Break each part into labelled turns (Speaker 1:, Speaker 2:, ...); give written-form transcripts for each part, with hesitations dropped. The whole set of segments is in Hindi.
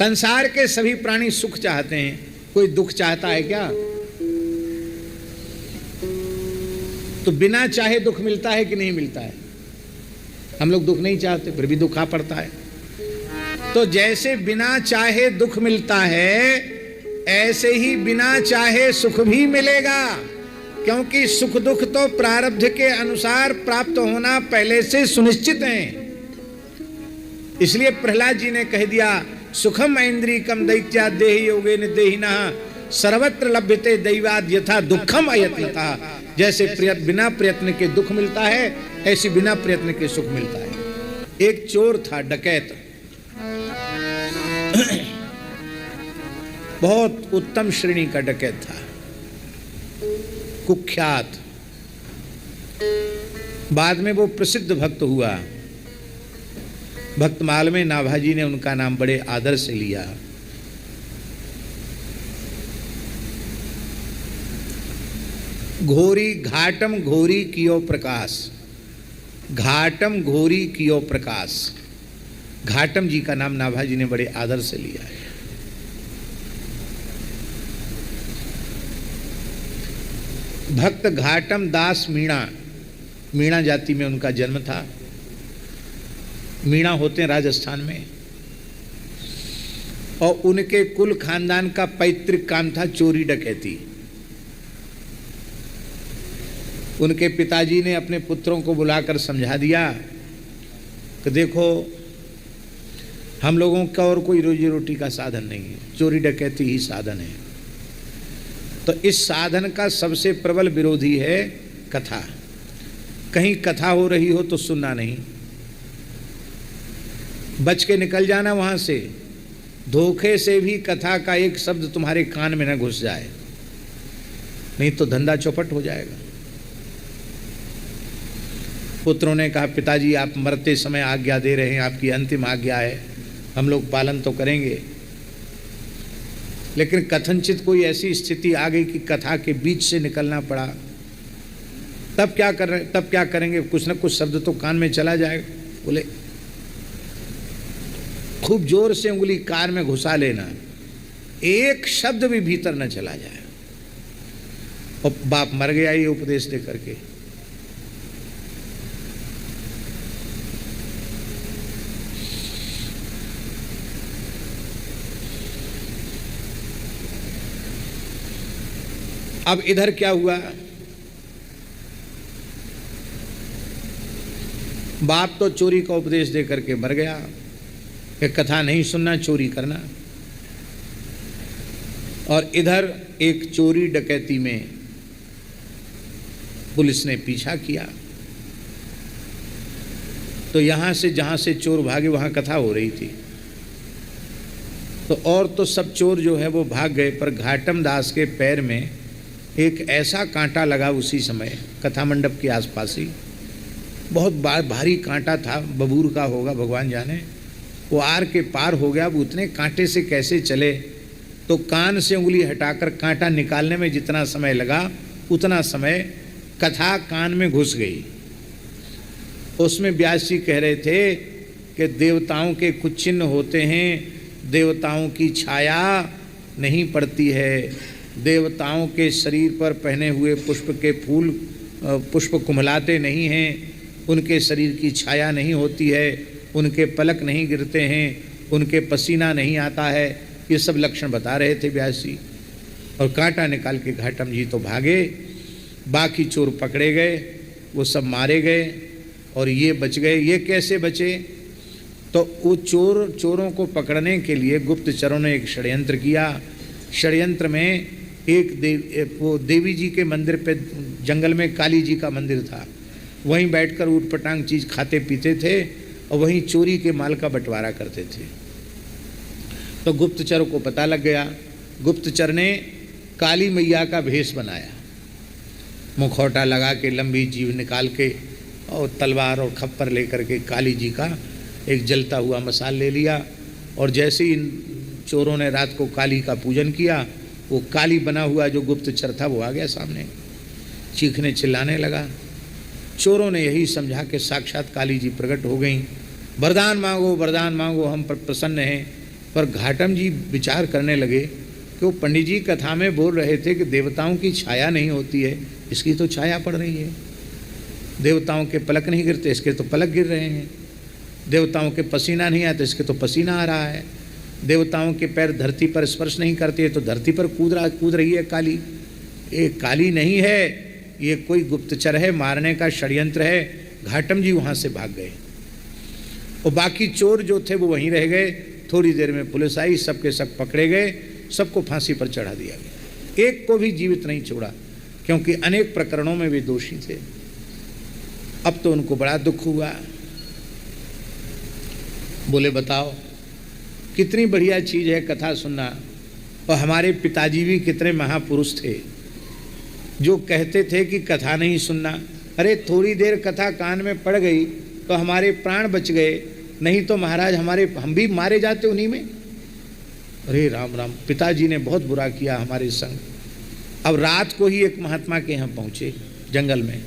Speaker 1: संसार के सभी प्राणी सुख चाहते हैं, कोई दुख चाहता है क्या? तो बिना चाहे दुख मिलता है कि नहीं मिलता है? हम लोग दुख नहीं चाहते, फिर भी दुख आ पड़ता है। तो जैसे बिना चाहे दुख मिलता है, ऐसे ही बिना चाहे सुख भी मिलेगा, क्योंकि सुख दुख तो प्रारब्ध के अनुसार प्राप्त होना पहले से सुनिश्चित है। इसलिए प्रहलाद जी ने कह दिया, सुखम ऐन्द्रियकम दैत्या देहि योगेन देहिनः सर्वत्र लभ्यते दैवाद यथा दुखम अयत्नतः। जैसे बिना प्रयत्न के दुख मिलता है, ऐसे बिना प्रयत्न के सुख मिलता है। एक चोर था, डकैत, बहुत उत्तम श्रेणी का डकैत था, कुख्यात। बाद में वो प्रसिद्ध भक्त हुआ। भक्तमाल में नाभाजी ने उनका नाम बड़े आदर से लिया। घोरी घाटम घोरी कियो प्रकाश, घाटम घोरी कियो प्रकाश। घाटम जी का नाम नाभाजी ने बड़े आदर से लिया है। भक्त घाटम दास मीणा, मीणा जाति में उनका जन्म था। मीणा होते हैं राजस्थान में, और उनके कुल खानदान का पैतृक काम था चोरी डकैती। उनके पिताजी ने अपने पुत्रों को बुलाकर समझा दिया कि देखो, हम लोगों का और कोई रोजी रोटी का साधन नहीं है, चोरी डकैती ही साधन है। तो इस साधन का सबसे प्रबल विरोधी है कथा। कहीं कथा हो रही हो तो सुनना नहीं, बच के निकल जाना वहां से। धोखे से भी कथा का एक शब्द तुम्हारे कान में न घुस जाए, नहीं तो धंधा चौपट हो जाएगा। पुत्रों ने कहा, पिताजी आप मरते समय आज्ञा दे रहे हैं, आपकी अंतिम आज्ञा है, हम लोग पालन तो करेंगे। लेकिन कथनचित कोई ऐसी स्थिति आ गई कि कथा के बीच से निकलना पड़ा, तब क्या करेंगे? कुछ न कुछ शब्द तो कान में चला जाएगा। बोले खूब जोर से उंगली कान में घुसा लेना, एक शब्द भी भीतर न चला जाए। और बाप मर गया ये उपदेश दे करके। अब इधर क्या हुआ? बाप तो चोरी का उपदेश दे करके मर गया कि कथा नहीं सुनना, चोरी करना। और इधर एक चोरी डकैती में पुलिस ने पीछा किया, तो यहां से जहां से चोर भागे वहां कथा हो रही थी। तो और तो सब चोर जो है वो भाग गए, पर घाटम दास के पैर में एक ऐसा कांटा लगा उसी समय, कथा मंडप के आसपास ही। बहुत भारी कांटा था, बबूर का होगा भगवान जाने। वो आर के पार हो गया। अब उतने कांटे से कैसे चले? तो कान से उंगली हटाकर कांटा निकालने में जितना समय लगा, उतना समय कथा कान में घुस गई। उसमें व्यास जी कह रहे थे कि देवताओं के कुछ चिन्ह होते हैं, देवताओं की छाया नहीं पड़ती है। देवताओं के शरीर पर पहने हुए पुष्प के फूल, पुष्प कुम्हलाते नहीं हैं, उनके शरीर की छाया नहीं होती है, उनके पलक नहीं गिरते हैं, उनके पसीना नहीं आता है। ये सब लक्षण बता रहे थे व्यास जी। और कांटा निकाल के घाटम जी तो भागे, बाकी चोर पकड़े गए, वो सब मारे गए और ये बच गए। ये कैसे बचे? तो वो चोरों को पकड़ने के लिए गुप्तचरों ने एक षड्यंत्र किया। षड्यंत्र में वो देवी जी के मंदिर पे, जंगल में काली जी का मंदिर था, वहीं बैठकर ऊटपटांग चीज़ खाते पीते थे और वहीं चोरी के माल का बंटवारा करते थे। तो गुप्तचरों को पता लग गया। गुप्तचर ने काली मैया का भेष बनाया, मुखौटा लगा के, लंबी जीभ निकाल के और तलवार और खप्पर लेकर के काली जी का एक जलता हुआ मसाल ले लिया। और जैसे ही इन चोरों ने रात को काली का पूजन किया, वो काली बना हुआ जो गुप्तचर था वो आ गया सामने, चीखने चिल्लाने लगा। चोरों ने यही समझा कि साक्षात काली जी प्रकट हो गई। वरदान मांगो, वरदान मांगो, हम पर प्रसन्न हैं पर घाटम जी विचार करने लगे कि वो पंडित जी कथा में बोल रहे थे कि देवताओं की छाया नहीं होती है, इसकी तो छाया पड़ रही है। देवताओं के पलक नहीं गिरते, इसके तो पलक गिर रहे हैं। देवताओं के पसीना नहीं आता, इसके तो पसीना आ रहा है। देवताओं के पैर धरती पर स्पर्श नहीं करते, तो धरती पर कूद रही है काली। ये काली नहीं है, ये कोई गुप्तचर है, मारने का षड्यंत्र है। घाटम जी वहाँ से भाग गए और बाकी चोर जो थे वो वहीं रह गए। थोड़ी देर में पुलिस आई, सबके सब पकड़े गए, सबको फांसी पर चढ़ा दिया गया। एक को भी जीवित नहीं छोड़ा, क्योंकि अनेक प्रकरणों में वे दोषी थे। अब तो उनको बड़ा दुख हुआ। बोले बताओ कितनी बढ़िया चीज़ है कथा सुनना। और हमारे पिताजी भी कितने महापुरुष थे जो कहते थे कि कथा नहीं सुनना। अरे थोड़ी देर कथा कान में पड़ गई तो हमारे प्राण बच गए, नहीं तो महाराज हम भी मारे जाते उन्हीं में। अरे राम राम, पिताजी ने बहुत बुरा किया हमारे संग। अब रात को ही एक महात्मा के यहाँ पहुँचे जंगल में।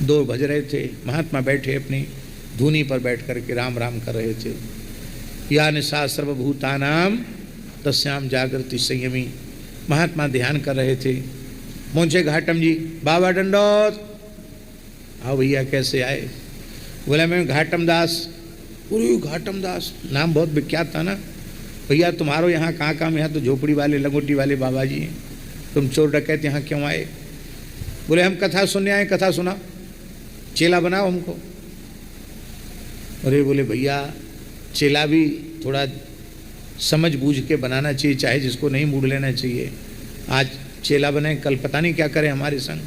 Speaker 1: 2 बज रहे थे, महात्मा बैठे अपनी धूनी पर बैठ करके राम राम कर रहे थे। या निशा सर्वभूतानाम तस्याम जागृति संयमी। महात्मा ध्यान कर रहे थे। पहुँचे घाटम जी, बाबा दंडोत। आओ भैया, कैसे आए? बोले मैं घाटम दास। पूरी घाटम दास नाम बहुत विख्यात था ना। भैया तुम्हारो यहाँ कहाँ काम? यहाँ तो झोपड़ी वाले लंगोटी वाले बाबा जी हैं, तुम चोर डकैत यहाँ क्यों आए? बोले हम कथा सुनने आए। कथा सुना, चेला बनाओ हमको। अरे बोले भैया चेला भी थोड़ा समझ बूझ के बनाना चाहिए, चाहे जिसको नहीं मूड लेना चाहिए। आज चेला बने, कल पता नहीं क्या करें हमारे संग।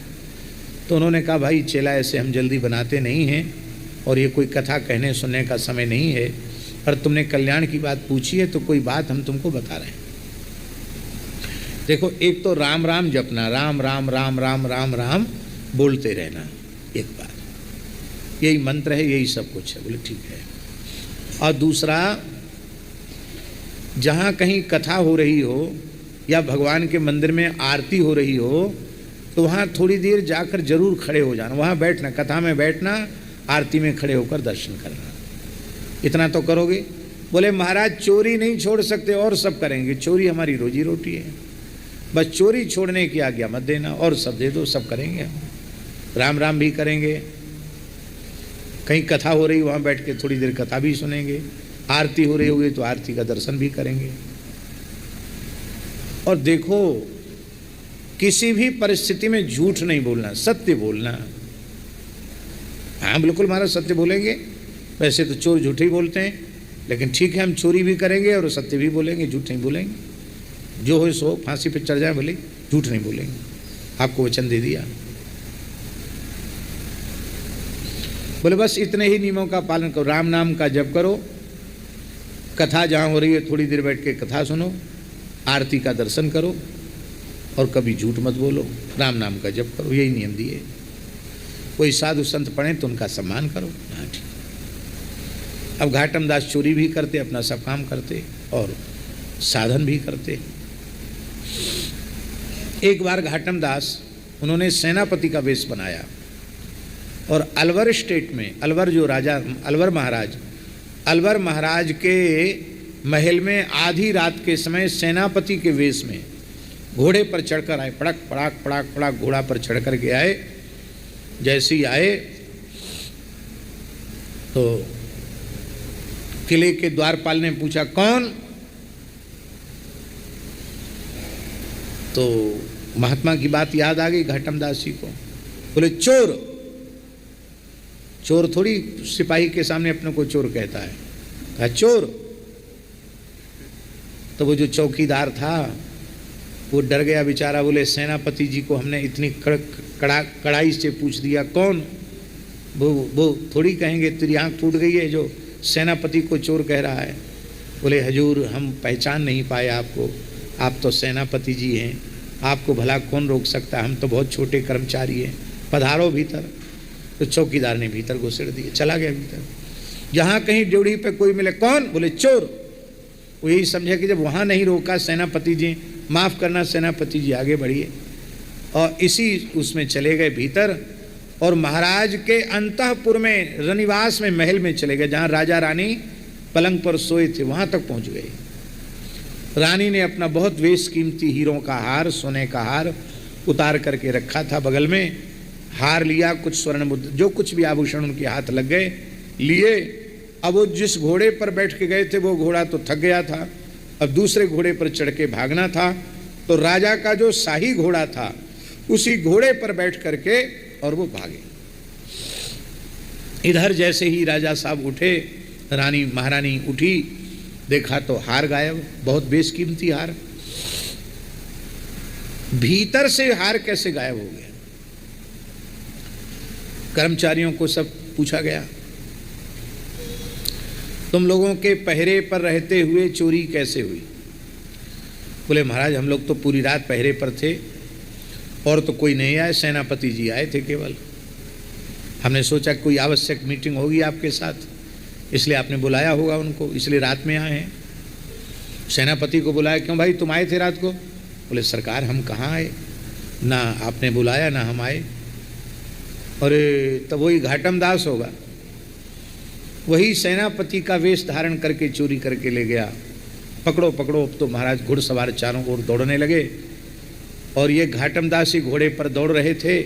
Speaker 1: तो उन्होंने कहा भाई चेला ऐसे हम जल्दी बनाते नहीं हैं, और ये कोई कथा कहने सुनने का समय नहीं है। और तुमने कल्याण की बात पूछी है तो कोई बात हम तुमको बता रहे हैं। देखो, एक तो राम राम जपना, राम राम राम राम राम राम बोलते रहना, एक बात, यही मंत्र है, यही सब कुछ है। बोले ठीक है। और दूसरा, जहाँ कहीं कथा हो रही हो या भगवान के मंदिर में आरती हो रही हो तो वहाँ थोड़ी देर जाकर जरूर खड़े हो जाना, वहाँ बैठना, कथा में बैठना, आरती में खड़े होकर दर्शन करना। इतना तो करोगे? बोले महाराज चोरी नहीं छोड़ सकते, और सब करेंगे। चोरी हमारी रोजी रोटी है, बस चोरी छोड़ने की आज्ञा मत देना, और सब दे दो, सब करेंगे हम। राम राम भी करेंगे, कहीं कथा हो रही वहाँ बैठ के थोड़ी देर कथा भी सुनेंगे, आरती हो रही होगी तो आरती का दर्शन भी करेंगे। और देखो, किसी भी परिस्थिति में झूठ नहीं बोलना, सत्य बोलना। हाँ बिल्कुल महाराज सत्य बोलेंगे। वैसे तो चोर झूठ ही बोलते हैं, लेकिन ठीक है हम चोरी भी करेंगे और सत्य भी बोलेंगे, झूठ नहीं बोलेंगे। जो हो सो, फांसी पे चढ़ जाए भले, झूठ नहीं बोलेंगे। आपको वचन दे दिया। बोले बस इतने ही नियमों का पालन करो, राम नाम का जप करो, कथा जहाँ हो रही है थोड़ी देर बैठ के कथा सुनो, आरती का दर्शन करो, और कभी झूठ मत बोलो, राम नाम का जप करो, यही नियम दिए। कोई साधु संत पढ़े तो उनका सम्मान करो। हाँ ठीक। अब घाटम दास चोरी भी करते, अपना सब काम करते और साधन भी करते। एक बार घाटम दास, उन्होंने सेनापति का वेश बनाया और अलवर स्टेट में, अलवर जो राजा, अलवर महाराज के महल में आधी रात के समय सेनापति के वेश में घोड़े पर चढ़कर आए। पड़क पड़ाक पड़ाक पड़ाक घोड़ा पर चढ़ कर के आए। जैसे ही आए तो किले के द्वारपाल ने पूछा कौन? तो महात्मा की बात याद आ गई घाटम दास जी को। बोले चोर। चोर थोड़ी सिपाही के सामने अपने को चोर कहता है। कहा चोर। तो वो जो चौकीदार था वो डर गया बेचारा। बोले सेनापति जी को हमने इतनी कड़ाई से पूछ दिया कौन? वो थोड़ी कहेंगे तेरी आँख फूट गई है जो सेनापति को चोर कह रहा है। बोले हजूर हम पहचान नहीं पाए आपको, आप तो सेनापति जी हैं, आपको भला कौन रोक सकता है, हम तो बहुत छोटे कर्मचारी हैं, पधारो भीतर। तो चौकीदार ने भीतर घुसेड़ दिए, चला गया भीतर। जहाँ कहीं ड्योढ़ी पे कोई मिले कौन? बोले चोर। वो यही समझा कि जब वहाँ नहीं रोका सेनापति जी, माफ़ करना सेनापति जी आगे बढ़िए, और इसी उसमें चले गए भीतर और महाराज के अंतःपुर में, रनिवास में, महल में चले गए जहाँ राजा रानी पलंग पर सोए थे वहां तक पहुंच गए। रानी ने अपना बहुत बेशकीमती हीरों का हार, सोने का हार उतार करके रखा था बगल में, हार लिया, कुछ स्वर्ण मुद्रा, जो कुछ भी आभूषण उनके हाथ लग गए लिए। अब वो जिस घोड़े पर बैठ के गए थे वो घोड़ा तो थक गया था, अब दूसरे घोड़े पर चढ़ के भागना था। तो राजा का जो शाही घोड़ा था उसी घोड़े पर बैठ करके और वो भागे। इधर जैसे ही राजा साहब उठे, रानी महारानी उठी, देखा तो हार गायब, बहुत बेशकीमती हार। भीतर से हार कैसे गायब हो गया? कर्मचारियों को सब पूछा गया, तुम लोगों के पहरे पर रहते हुए चोरी कैसे हुई? बोले महाराज हम लोग तो पूरी रात पहरे पर थे और तो कोई नहीं आए, सेनापति जी आए थे केवल। हमने सोचा कोई आवश्यक मीटिंग होगी आपके साथ, इसलिए आपने बुलाया होगा उनको, इसलिए रात में आए हैं। सेनापति को बुलाया, क्यों भाई तुम आए थे रात को? बोले सरकार हम कहाँ आए, ना आपने बुलाया ना हम आए। अरे तब वही घाटम दास होगा, वही सेनापति का वेश धारण करके चोरी करके ले गया। पकड़ो पकड़ो। तो महाराज घुड़सवार चारों ओर दौड़ने लगे और ये घाटम दास ही घोड़े पर दौड़ रहे थे।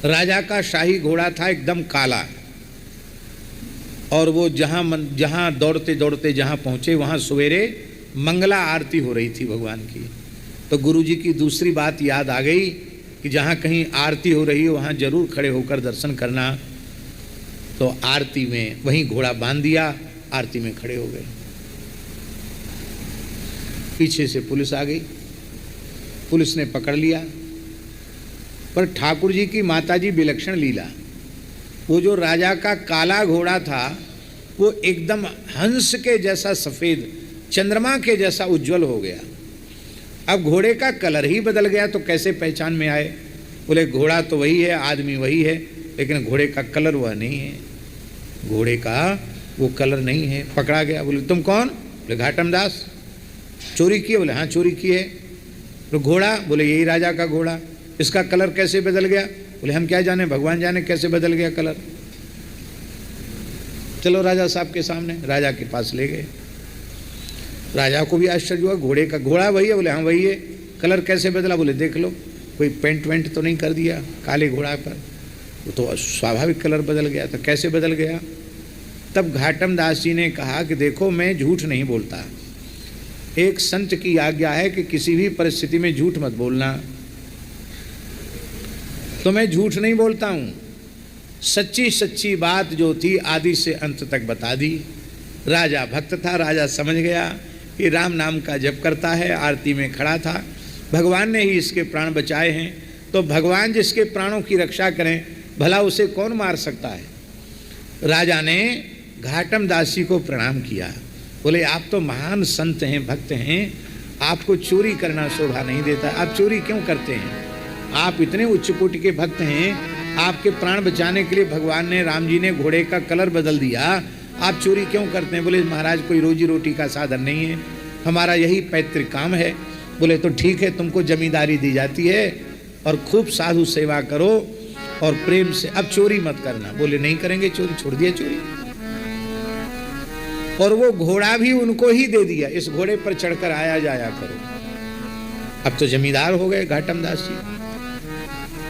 Speaker 1: राजा का शाही घोड़ा था एकदम काला, और वो जहाँ दौड़ते दौड़ते जहाँ पहुँचे वहाँ सवेरे मंगला आरती हो रही थी भगवान की। तो गुरुजी की दूसरी बात याद आ गई कि जहाँ कहीं आरती हो रही है वहाँ जरूर खड़े होकर दर्शन करना। तो आरती में वहीं घोड़ा बांध दिया, आरती में खड़े हो गए। पीछे से पुलिस आ गई, पुलिस ने पकड़ लिया। पर ठाकुर जी की माताजी विलक्षण लीला, वो जो राजा का काला घोड़ा था वो एकदम हंस के जैसा सफ़ेद, चंद्रमा के जैसा उज्जवल हो गया। अब घोड़े का कलर ही बदल गया तो कैसे पहचान में आए? बोले घोड़ा तो वही है, आदमी वही है, लेकिन घोड़े का कलर वह नहीं है, घोड़े का वो कलर नहीं है। पकड़ा गया। बोले तुम कौन? बोले घाटम दास। चोरी की है? बोले हाँ चोरी की है। तो घोड़ा? बोले यही राजा का घोड़ा। इसका कलर कैसे बदल गया? बोले हम क्या जाने, भगवान जाने कैसे बदल गया कलर। चलो राजा साहब के सामने, राजा के पास ले गए। राजा को भी आश्चर्य हुआ, घोड़े का घोड़ा वही है? बोले हाँ वही है। कलर कैसे बदला? बोले देख लो, कोई पेंट वेंट तो नहीं कर दिया काले घोड़ा पर, वो तो स्वाभाविक कलर बदल गया था। कैसे बदल गया? तब घाटम दास जी ने कहा कि देखो मैं झूठ नहीं बोलता, एक संत की आज्ञा है कि किसी भी परिस्थिति में झूठ मत बोलना, तो मैं झूठ नहीं बोलता हूँ। सच्ची सच्ची बात जो थी आदि से अंत तक बता दी। राजा भक्त था, राजा समझ गया कि राम नाम का जप करता है, आरती में खड़ा था, भगवान ने ही इसके प्राण बचाए हैं, तो भगवान जिसके प्राणों की रक्षा करें भला उसे कौन मार सकता है। राजा ने घाटम दास जी को प्रणाम किया। बोले आप तो महान संत हैं, भक्त हैं, आपको चोरी करना शोभा नहीं देता, आप चोरी क्यों करते हैं? आप इतने उच्च कोटि के भक्त हैं, आपके प्राण बचाने के लिए भगवान ने, राम जी ने घोड़े का कलर बदल दिया, आप चोरी क्यों करते हैं? बोले महाराज कोई रोजी रोटी का साधन नहीं है, हमारा यही पैतृक काम है। बोले तो ठीक है, तुमको जमींदारी दी जाती है और खूब साधु सेवा करो और प्रेम से, अब चोरी मत करना। बोले नहीं करेंगे चोरी, छोड़ दिया चोरी। और वो घोड़ा भी उनको ही दे दिया, इस घोड़े पर चढ़कर आया जाया करो। अब तो जमींदार हो गए घाटम दास जी,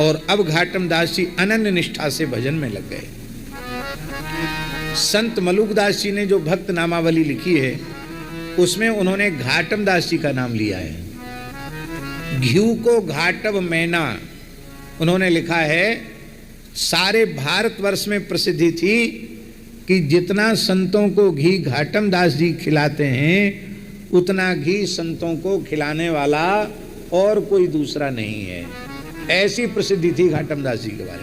Speaker 1: और अब घाटम दास जी अनन्य निष्ठा से भजन में लग गए। संत मलुकदास जी ने जो भक्त नामावली लिखी है उसमें उन्होंने घाटम दास जी का नाम लिया है। घ्यू को घाटव मैना उन्होंने लिखा है। सारे भारतवर्ष में प्रसिद्धि थी कि जितना संतों को घी घाटम दास जी खिलाते हैं उतना घी संतों को खिलाने वाला और कोई दूसरा नहीं है। ऐसी प्रसिद्धि थी घाटम दास जी के बारे में।